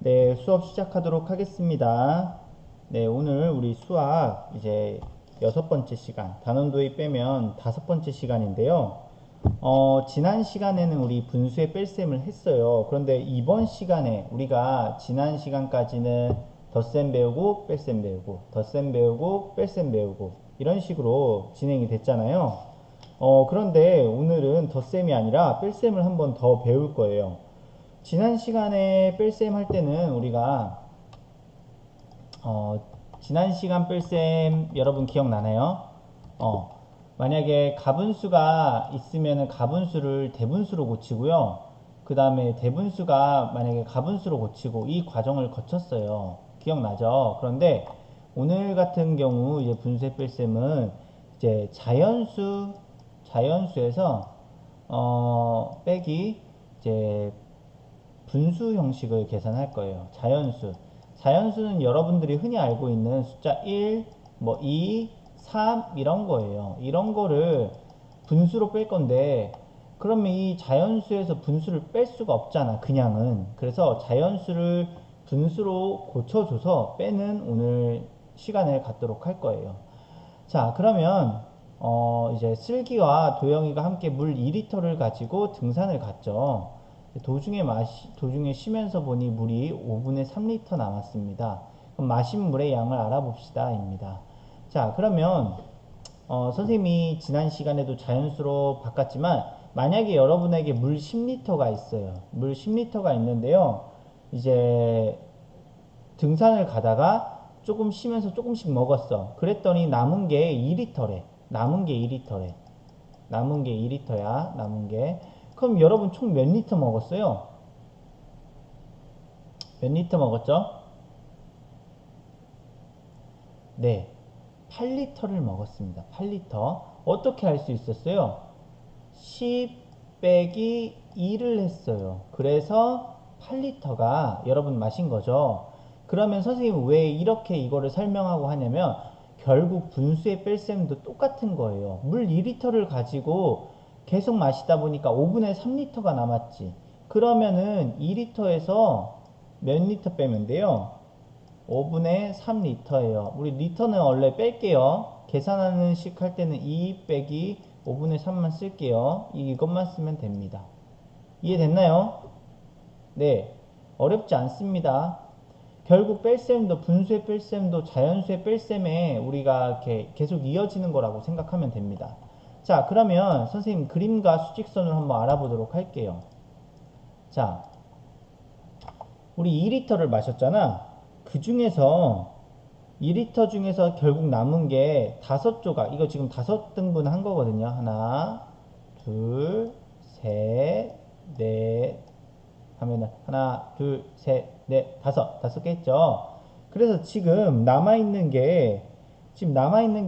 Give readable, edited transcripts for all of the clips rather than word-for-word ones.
네, 수업 시작하도록 하겠습니다. 네, 오늘 우리 수학 이제 6번째 시간, 단원도입 빼면 5번째 시간인데요. 지난 시간에는 우리 분수의 뺄셈을 했어요. 그런데 이번 시간에 우리가 지난 시간까지는 덧셈 배우고 뺄셈 배우고 덧셈 배우고 뺄셈 배우고 이런 식으로 진행이 됐잖아요. 그런데 오늘은 덧셈이 아니라 뺄셈을 한번 더 배울 거예요. 지난 시간에 뺄셈 할 때는 우리가 어, 지난 시간 뺄셈 여러분 기억나나요? 어, 만약에 가분수가 있으면 가분수를 대분수로 고치고요. 그 다음에 대분수가 만약에 가분수로 고치고 이 과정을 거쳤어요. 기억나죠? 그런데 오늘 같은 경우 이제 분수의 뺄셈은 이제 자연수에서 빼기 이제 분수 형식을 계산할 거예요. 자연수. 자연수는 여러분들이 흔히 알고 있는 숫자 1, 뭐 2, 3 이런 거예요. 이런 거를 분수로 뺄 건데 그러면 이 자연수에서 분수를 뺄 수가 없잖아. 그냥은. 그래서 자연수를 분수로 고쳐줘서 빼는 오늘 시간을 갖도록 할 거예요. 자, 그러면 이제 슬기와 도영이가 함께 물 2리터를 가지고 등산을 갔죠. 도중에 쉬면서 보니 물이 5분의 3리터 남았습니다. 그럼 마신 물의 양을 알아봅시다. 입니다. 자, 그러면 선생님이 지난 시간에도 자연수로 바꿨지만 만약에 여러분에게 물 10리터가 있어요. 물 10리터가 있는데요. 이제 등산을 가다가 조금 쉬면서 조금씩 먹었어. 그랬더니 남은 게 2리터래. 남은 게 2리터래. 남은 게 2리터야. 남은 게. 그럼 여러분 총 몇 리터 먹었어요? 몇 리터 먹었죠? 네. 8리터를 먹었습니다. 8리터. 어떻게 할 수 있었어요? 10 빼기 2를 했어요. 그래서 8리터가 여러분 마신 거죠. 그러면 선생님은 왜 이렇게 이거를 설명하고 하냐면 결국 분수의 뺄셈도 똑같은 거예요. 물 2리터를 가지고 계속 마시다 보니까 5분의 3리터가 남았지. 그러면은 2리터에서 몇 리터 빼면 돼요? 5분의 3리터예요. 우리 리터는 원래 뺄게요. 계산하는 식 할 때는 2 빼기 5분의 3만 쓸게요. 이것만 쓰면 됩니다. 이해됐나요? 네. 어렵지 않습니다. 결국 뺄셈도 분수의 뺄셈도 자연수의 뺄셈에 우리가 이렇게 계속 이어지는 거라고 생각하면 됩니다. 자, 그러면 선생님 그림과 수직선을 한번 알아보도록 할게요. 자, 우리 2리터를 마셨잖아. 그 중에서 2리터 중에서 결국 남은 게 5조각. 이거 지금 5등분 한 거거든요. 하나, 둘, 셋, 넷. 하면은 하나, 둘, 셋, 넷, 다섯 개 했죠. 그래서 지금 남아있는 게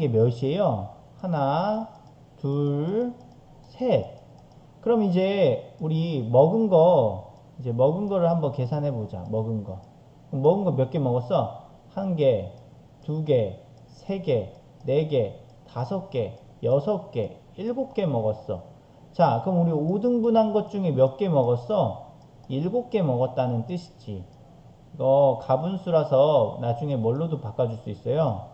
몇이에요? 하나, 둘, 셋. 그럼 이제 먹은 거를 한번 계산해 보자. 먹은 거. 먹은 거 몇 개 먹었어? 한 개, 두 개, 세 개, 네 개, 다섯 개, 여섯 개, 일곱 개 먹었어. 자, 그럼 우리 5등분한 것 중에 몇 개 먹었어? 일곱 개 먹었다는 뜻이지. 이거 가분수라서 나중에 뭘로도 바꿔줄 수 있어요.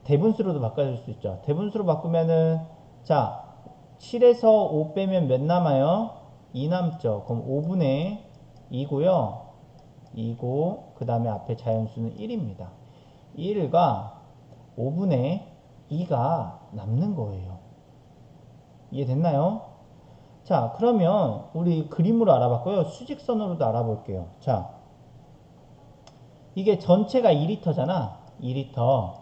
대분수로도 바꿔줄 수 있죠. 대분수로 바꾸면은, 자, 7에서 5 빼면 몇 남아요? 2 남죠. 그럼 5분의 2고요. 2고, 그 다음에 앞에 자연수는 1입니다. 1과 5분의 2가 남는 거예요. 이해됐나요? 자, 그러면 우리 그림으로 알아봤고요. 수직선으로도 알아볼게요. 자, 이게 전체가 2리터잖아. 2리터.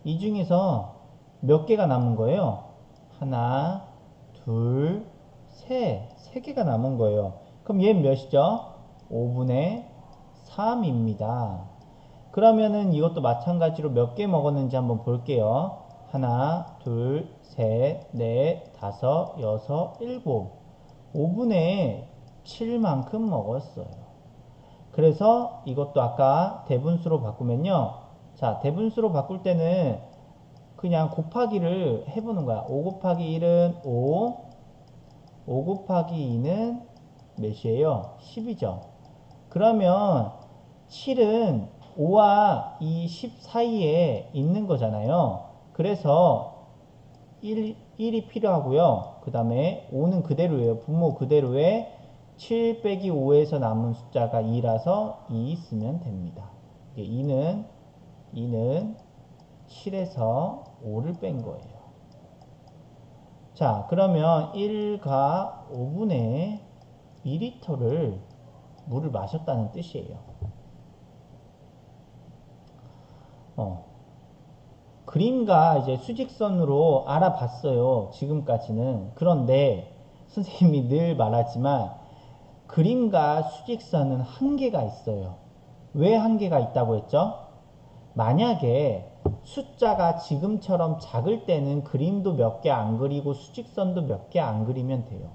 이 중에서 몇 개가 남은 거예요? 하나, 둘, 셋. 세 개가 남은 거예요. 그럼 얘는 몇이죠? 5분의 3입니다. 그러면은 이것도 마찬가지로 몇 개 먹었는지 한번 볼게요. 하나, 둘, 셋, 넷, 다섯, 여섯, 일곱. 5분의 7만큼 먹었어요. 그래서 이것도 아까 대분수로 바꾸면요. 자, 대분수로 바꿀 때는 그냥 곱하기를 해보는 거야. 5 곱하기 1은 5, 5 곱하기 2는 몇이에요? 10이죠. 그러면 7은 5와 이 10 사이에 있는 거잖아요. 그래서 1이 필요하고요. 그 다음에 5는 그대로예요. 분모 그대로에 7 빼기 5에서 남은 숫자가 2라서 2 쓰면 됩니다. 2는 7에서 5를 뺀 거예요. 자, 그러면 1과 5분의 2리터를 물을 마셨다는 뜻이에요. 그림과 이제 수직선으로 알아봤어요. 지금까지는. 그런데 선생님이 늘 말하지만 그림과 수직선은 한계가 있어요. 왜 한계가 있다고 했죠? 만약에 숫자가 지금처럼 작을 때는 그림도 몇 개 안 그리고 수직선도 몇 개 안 그리면 돼요.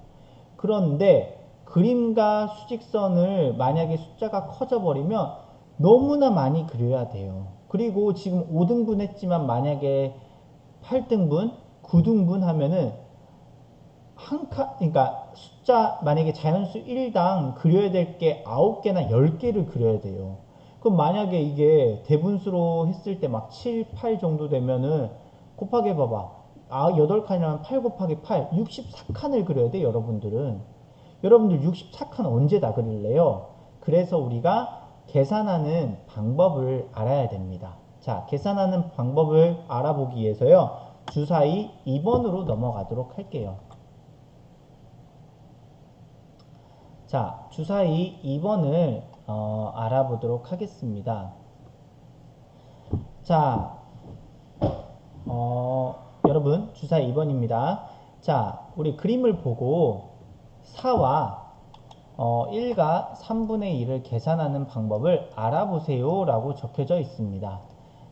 그런데 그림과 수직선을 만약에 숫자가 커져 버리면 너무나 많이 그려야 돼요. 그리고 지금 5등분 했지만 만약에 8등분, 9등분 하면은 그러니까 숫자 만약에 자연수 1당 그려야 될 게 9개나 10개를 그려야 돼요. 그럼 만약에 이게 대분수로 했을 때 막 7, 8 정도 되면은 곱하기 해봐봐. 8칸이면 8 곱하기 8, 64칸을 그려야 돼, 여러분들은. 여러분들 64칸 언제 다 그릴래요? 그래서 우리가 계산하는 방법을 알아야 됩니다. 자, 계산하는 방법을 알아보기 위해서요. 주사위 2번으로 넘어가도록 할게요. 자, 주사위 2번을 알아보도록 하겠습니다. 자, 여러분 주사위 2번입니다. 자, 우리 그림을 보고 4와 1과 3분의 1을 계산하는 방법을 알아보세요 라고 적혀져 있습니다.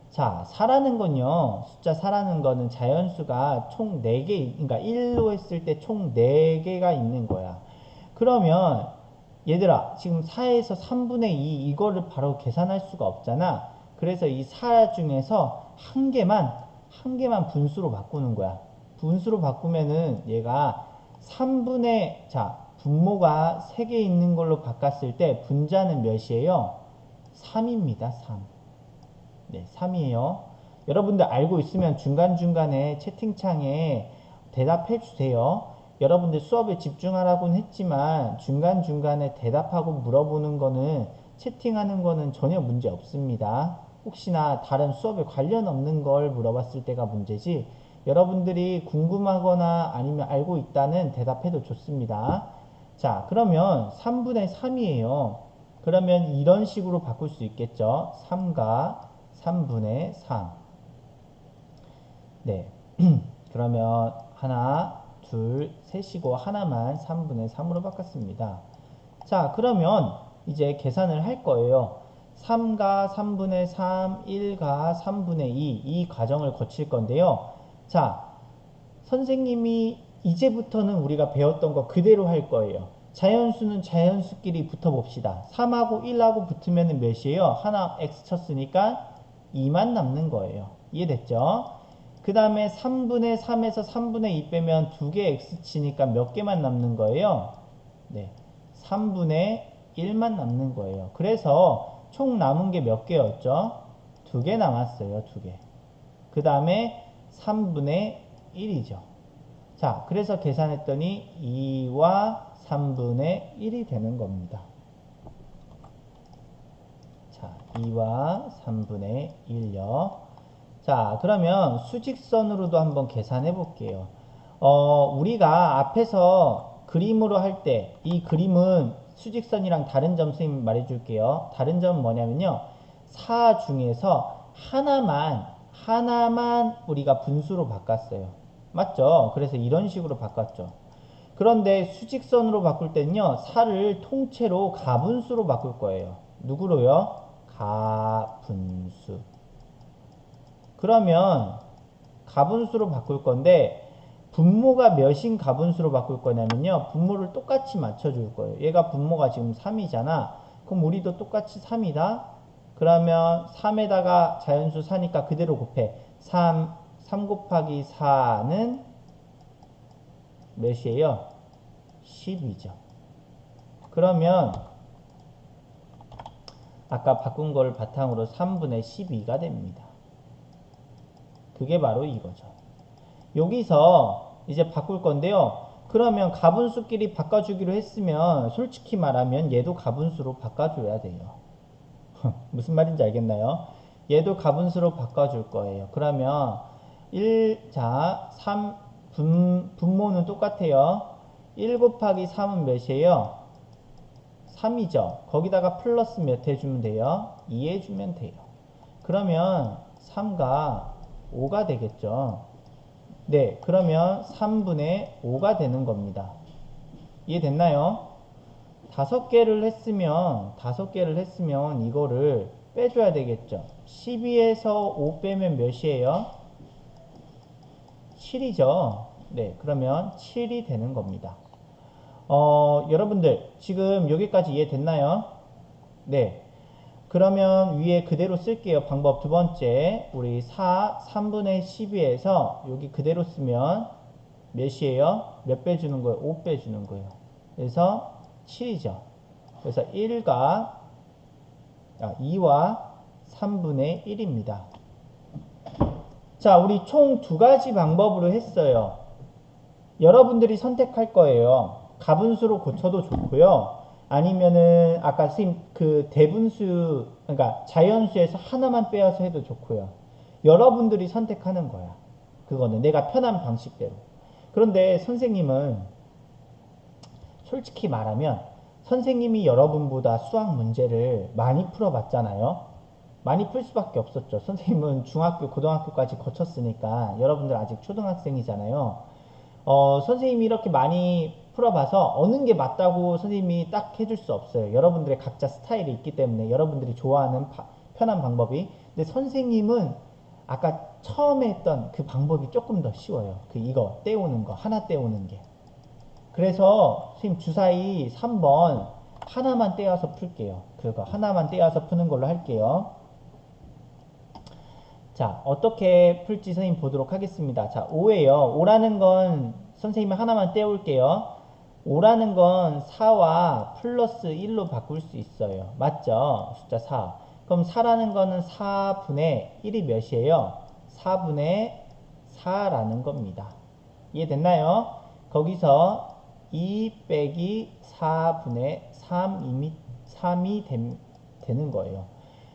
자, 4라는 건요, 숫자 4라는 거는 자연수가 총 4개, 그러니까 1로 했을 때 총 4개가 있는 거야. 그러면 얘들아, 지금 4에서 3분의 2 이거를 바로 계산할 수가 없잖아. 그래서 이 4 중에서 한 개만 분수로 바꾸는 거야. 분수로 바꾸면은 얘가 3분의, 자, 분모가 3개 있는 걸로 바꿨을 때 분자는 몇이에요? 3입니다. 3. 네, 3이에요. 여러분들 알고 있으면 중간중간에 채팅창에 대답해 주세요. 여러분들 수업에 집중하라고는 했지만 중간중간에 대답하고 물어보는 거는 채팅하는 거는 전혀 문제 없습니다. 혹시나 다른 수업에 관련 없는 걸 물어봤을 때가 문제지 여러분들이 궁금하거나 아니면 알고 있다는 대답해도 좋습니다. 자, 그러면 3분의 3이에요. 그러면 이런 식으로 바꿀 수 있겠죠. 3과 3분의 3. 네. 그러면 하나, 둘, 셋이고 하나만 3분의 3으로 바꿨습니다. 자, 그러면 이제 계산을 할 거예요. 3과 3분의 3, 1과 3분의 2, 이 과정을 거칠 건데요. 자, 선생님이 이제부터는 우리가 배웠던 거 그대로 할 거예요. 자연수는 자연수끼리 붙어봅시다. 3하고 1하고 붙으면 몇이에요? 하나 x 쳤으니까 2만 남는 거예요. 이해됐죠? 그 다음에 3분의 3에서 3분의 2 빼면 2개 x 치니까 몇 개만 남는 거예요? 네, 3분의 1만 남는 거예요. 그래서 총 남은 게 몇 개였죠? 2개 남았어요. 2개. 그 다음에 3분의 1이죠. 자, 그래서 계산했더니 2와 3분의 1이 되는 겁니다. 자, 2와 3분의 1요. 자, 그러면 수직선으로도 한번 계산해 볼게요. 우리가 앞에서 그림으로 할 때 이 그림은 수직선이랑 다른 점 선생님 말해 줄게요. 다른 점은 뭐냐면요. 4 중에서 하나만 우리가 분수로 바꿨어요. 맞죠? 그래서 이런 식으로 바꿨죠. 그런데 수직선으로 바꿀 때는요. 4를 통째로 가분수로 바꿀 거예요. 누구로요? 가분수. 그러면 가분수로 바꿀 건데 분모가 몇인 가분수로 바꿀 거냐면요. 분모를 똑같이 맞춰줄 거예요. 얘가 분모가 지금 3이잖아. 그럼 우리도 똑같이 3이다. 그러면 3에다가 자연수 4니까 그대로 곱해. 3 곱하기 4는 몇이에요? 10이죠. 그러면 아까 바꾼 걸 바탕으로 3분의 12가 됩니다. 그게 바로 이거죠. 여기서 이제 바꿀 건데요. 그러면 가분수끼리 바꿔주기로 했으면 솔직히 말하면 얘도 가분수로 바꿔줘야 돼요. 무슨 말인지 알겠나요? 얘도 가분수로 바꿔줄 거예요. 그러면 분모는 똑같아요. 1 곱하기 3은 몇이에요? 3이죠. 거기다가 플러스 몇 해주면 돼요? 2 해주면 돼요. 그러면 3가 5가 되겠죠. 네, 그러면 3분의 5가 되는 겁니다. 이해됐나요? 5개를 했으면 이거를 빼줘야 되겠죠. 12에서 5 빼면 몇이에요? 7이죠. 네, 그러면 7이 되는 겁니다. 여러분들 지금 여기까지 이해됐나요? 네. 그러면 위에 그대로 쓸게요. 방법 두 번째. 우리 3분의 12에서 여기 그대로 쓰면 몇이에요? 몇 빼주는 거예요? 5 빼주는 거예요. 그래서 7이죠. 그래서 2와 3분의 1입니다. 자, 우리 총 두 가지 방법으로 했어요. 여러분들이 선택할 거예요. 가분수로 고쳐도 좋고요. 아니면은 아까 선생님 그 대분수, 그러니까 자연수에서 하나만 빼앗아 해도 좋고요. 여러분들이 선택하는 거야. 그거는 내가 편한 방식대로. 그런데 선생님은 솔직히 말하면 선생님이 여러분보다 수학 문제를 많이 풀어봤잖아요. 많이 풀 수밖에 없었죠. 선생님은 중학교, 고등학교까지 거쳤으니까 여러분들 아직 초등학생이잖아요. 선생님이 이렇게 많이 풀어봐서 어느 게 맞다고 선생님이 딱 해줄 수 없어요. 여러분들의 각자 스타일이 있기 때문에 여러분들이 좋아하는 편한 방법이. 근데 선생님은 아까 처음에 했던 그 방법이 조금 더 쉬워요. 이거 떼우는 거, 하나 떼우는 게. 그래서 선생님 주사위 3번 하나만 떼어서 풀게요. 그거 하나만 떼어서 푸는 걸로 할게요. 자, 어떻게 풀지 선생님 보도록 하겠습니다. 자, 5예요. 5라는 건 선생님이 하나만 떼올게요. 5라는 건 4와 플러스 1로 바꿀 수 있어요. 맞죠? 숫자 4. 그럼 4라는 거는 4분의 1이 몇이에요? 4분의 4라는 겁니다. 이해됐나요? 거기서 2 빼기 4분의 3이 되는 거예요.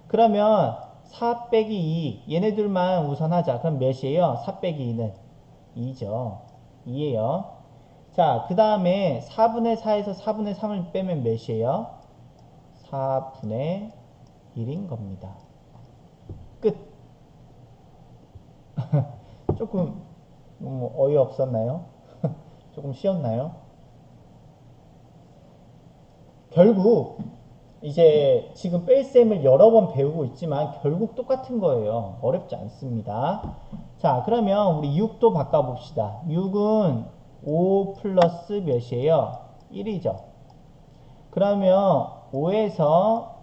그러면 4 빼기 2 얘네들만 우선 하자. 그럼 몇이에요? 4 빼기 2는 2죠. 2예요. 자, 그 다음에 4분의 4에서 4분의 3을 빼면 몇이에요? 4분의 1인 겁니다. 끝. 조금 어이없었나요? 조금 쉬웠나요? 결국 이제 지금 뺄셈을 여러 번 배우고 있지만 결국 똑같은 거예요. 어렵지 않습니다. 자, 그러면 우리 6도 바꿔봅시다. 6은 5 플러스 몇이에요? 1이죠. 그러면 5에서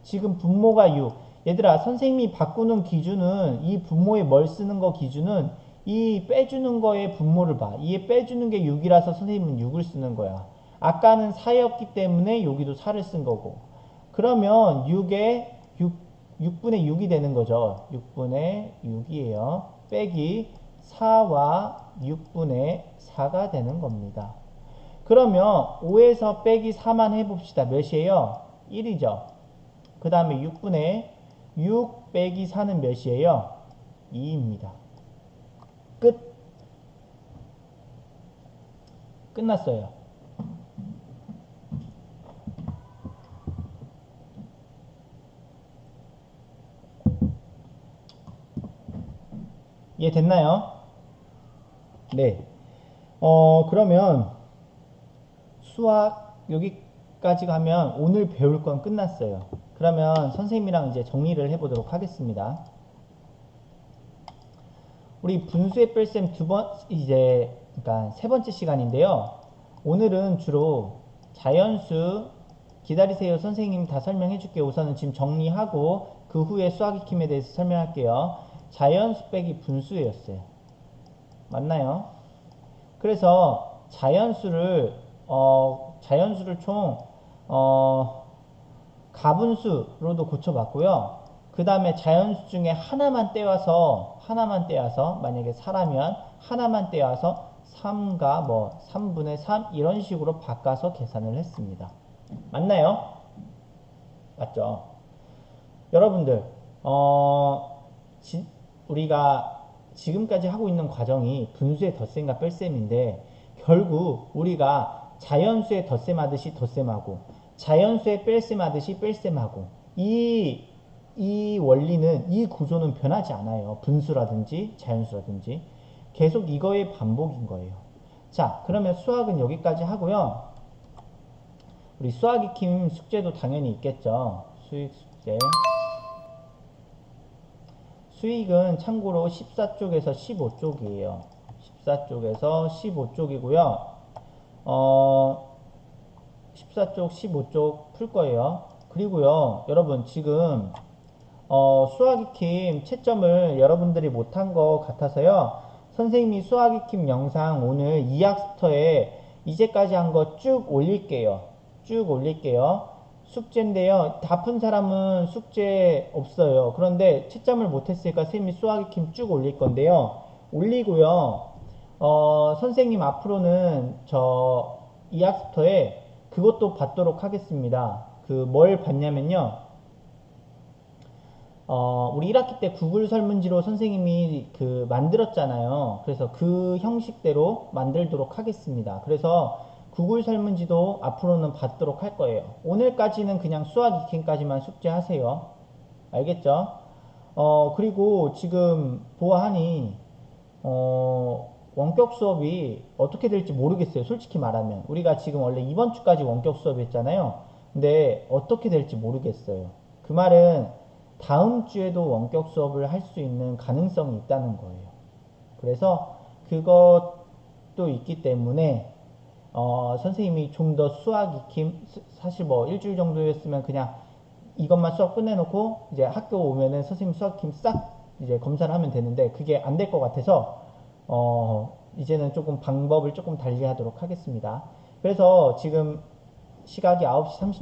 지금 분모가 6. 얘들아, 선생님이 바꾸는 기준은 이 분모에 뭘 쓰는 거 기준은 이 빼주는 거에 분모를 봐. 이 빼주는 게 6이라서 선생님은 6을 쓰는 거야. 아까는 4였기 때문에 여기도 4를 쓴 거고. 그러면 6분의 6이 되는 거죠. 6분의 6이에요. 빼기 4와 6분의 4가 되는 겁니다. 그러면 5에서 빼기 4만 해봅시다. 몇이에요? 1이죠. 그 다음에 6분의 6 빼기 4는 몇이에요? 2입니다. 끝. 끝났어요. 이해됐나요? 네. 그러면 수학 여기까지 가면 오늘 배울 건 끝났어요. 그러면 선생님이랑 이제 정리를 해보도록 하겠습니다. 우리 분수의 뺄셈 그러니까 세 번째 시간인데요. 오늘은 주로 자연수, 기다리세요. 선생님 다 설명해 줄게요. 우선은 지금 정리하고 그 후에 수학 익힘에 대해서 설명할게요. 자연수 빼기 분수였어요. 맞나요? 그래서 자연수를 총 가분수로도 고쳐봤고요. 그 다음에 자연수 중에 하나만 떼와서 만약에 4라면 하나만 떼와서 3과 뭐 3분의 3 이런 식으로 바꿔서 계산을 했습니다. 맞나요? 맞죠? 여러분들 우리가 지금까지 하고 있는 과정이 분수의 덧셈과 뺄셈인데 결국 우리가 자연수의 덧셈하듯이 덧셈하고 자연수의 뺄셈하듯이 뺄셈하고 이 원리는 이 구조는 변하지 않아요. 분수라든지 자연수라든지 계속 이거의 반복인 거예요. 자, 그러면 수학은 여기까지 하고요. 우리 수학 익힘 숙제도 당연히 있겠죠. 수익 숙제. 수익은 참고로 14쪽에서 15쪽이에요. 14쪽에서 15쪽이고요. 14쪽, 15쪽 풀 거예요. 그리고요, 여러분 지금 수학익힘 채점을 여러분들이 못한 것 같아서요. 선생님이 수학익힘 영상 오늘 2학스터에 이제까지 한 거 쭉 올릴게요. 쭉 올릴게요. 숙제인데요. 다 푼 사람은 숙제 없어요. 그런데 채점을 못했으니까 선생님이 수학익힘 쭉 올릴 건데요. 올리고요. 선생님 앞으로는 저 2학스터에 그것도 받도록 하겠습니다. 그 뭘 받냐면요. 우리 1학기 때 구글 설문지로 선생님이 그 만들었잖아요. 그래서 그 형식대로 만들도록 하겠습니다. 그래서 구글 설문지도 앞으로는 받도록 할 거예요. 오늘까지는 그냥 수학 익힘까지만 숙제하세요. 알겠죠? 그리고 지금 보아하니 원격 수업이 어떻게 될지 모르겠어요. 솔직히 말하면 우리가 지금 원래 이번 주까지 원격 수업 했잖아요. 근데 어떻게 될지 모르겠어요. 그 말은 다음 주에도 원격 수업을 할 수 있는 가능성이 있다는 거예요. 그래서 그것도 있기 때문에 선생님이 좀 더 수학 익힘 사실 뭐 일주일 정도였으면 그냥 이것만 수업 끝내놓고 이제 학교 오면은 선생님 수학 익힘 싹 이제 검사를 하면 되는데 그게 안 될 것 같아서 이제는 조금 방법을 조금 달리 하도록 하겠습니다. 그래서 지금 시각이 9시 36